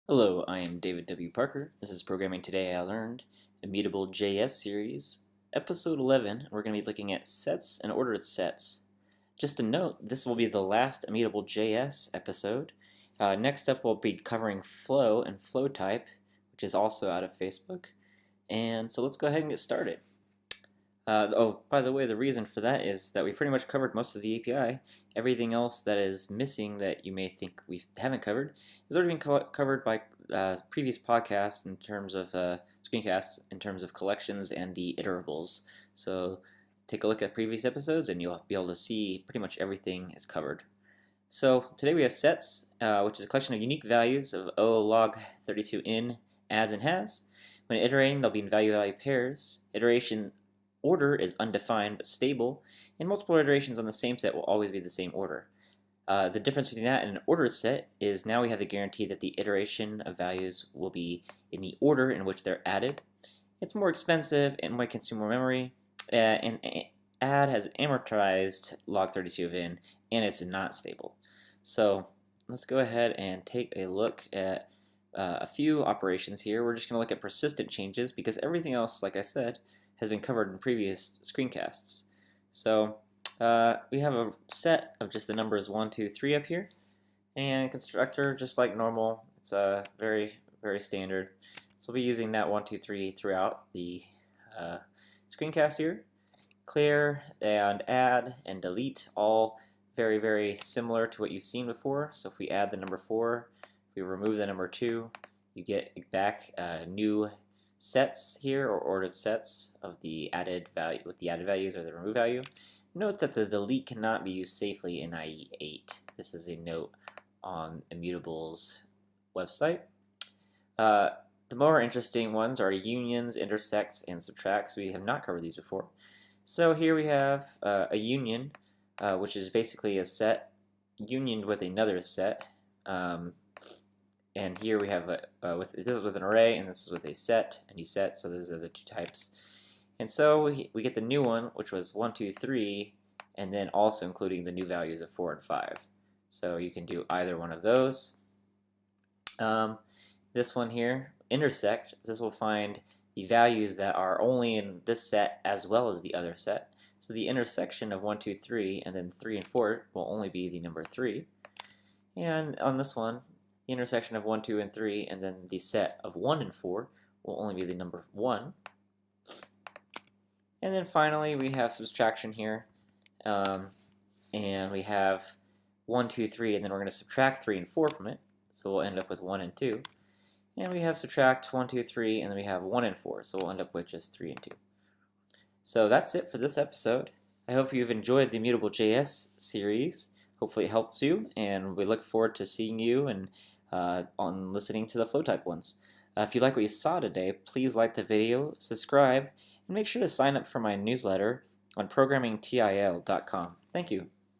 Hello, I am David W. Parker. This is Programming Today I Learned, ImmutableJS series, episode 11. We're going to be looking at sets and ordered sets. Just a note, this will be the last ImmutableJS episode. Next up, we'll be covering Flow and Flowtype, which is also out of Facebook. And so let's go ahead and get started. By the way, the reason for that is that we pretty much covered most of the API. Everything else that is missing that you may think we haven't covered has already been covered by previous podcasts in terms of screencasts, in terms of collections and the iterables. So take a look at previous episodes and you'll be able to see pretty much everything is covered. So today we have sets, which is a collection of unique values of O log 32 in, as, and has. When iterating, they'll be in value-value pairs. Iteration order is undefined but stable, and multiple iterations on the same set will always be the same order. The difference between that and an ordered set is now we have the guarantee that the iteration of values will be in the order in which they're added. It's more expensive and might consume more memory, and add has amortized log 32 of in, and it's not stable. So let's go ahead and take a look at a few operations here. We're just going to look at persistent changes because everything else, like I said, has been covered in previous screencasts. So we have a set of just the numbers 1, 2, 3 up here, and constructor just like normal. It's very standard. So we'll be using that 1, 2, 3 throughout the screencast here. Clear and add and delete, all very similar to what you've seen before. So if we add the number 4, if we remove the number 2, you get back new sets here, or ordered sets of the added value with the added values or the remove value. Note that the delete cannot be used safely in IE 8. This is a note on Immutable's website. The more interesting ones are unions, intersects, and subtracts. We have not covered these before. So here we have a union, which is basically a set unioned with another set. And here we have this is with an array, and this is with a set, a new set, so those are the two types. And so we get the new one, which was 1, 2, 3, and then also including the new values of 4 and 5. So you can do either one of those. This one here, intersect, this will find the values that are only in this set as well as the other set. So the intersection of 1, 2, 3, and then 3 and 4 will only be the number 3. And on this one, the intersection of 1, 2, and 3, and then the set of 1 and 4 will only be the number 1. And then finally we have subtraction here, and we have 1, 2, 3, and then we're going to subtract 3 and 4 from it, so we'll end up with 1 and 2. And we have subtract 1, 2, 3, and then we have 1 and 4, so we'll end up with just 3 and 2. So that's it for this episode. I hope you've enjoyed the ImmutableJS series. Hopefully it helped you, and we look forward to seeing you and on listening to the Flowtype ones. If you like what you saw today, please like the video, subscribe, and make sure to sign up for my newsletter on ProgrammingTIL.com. Thank you.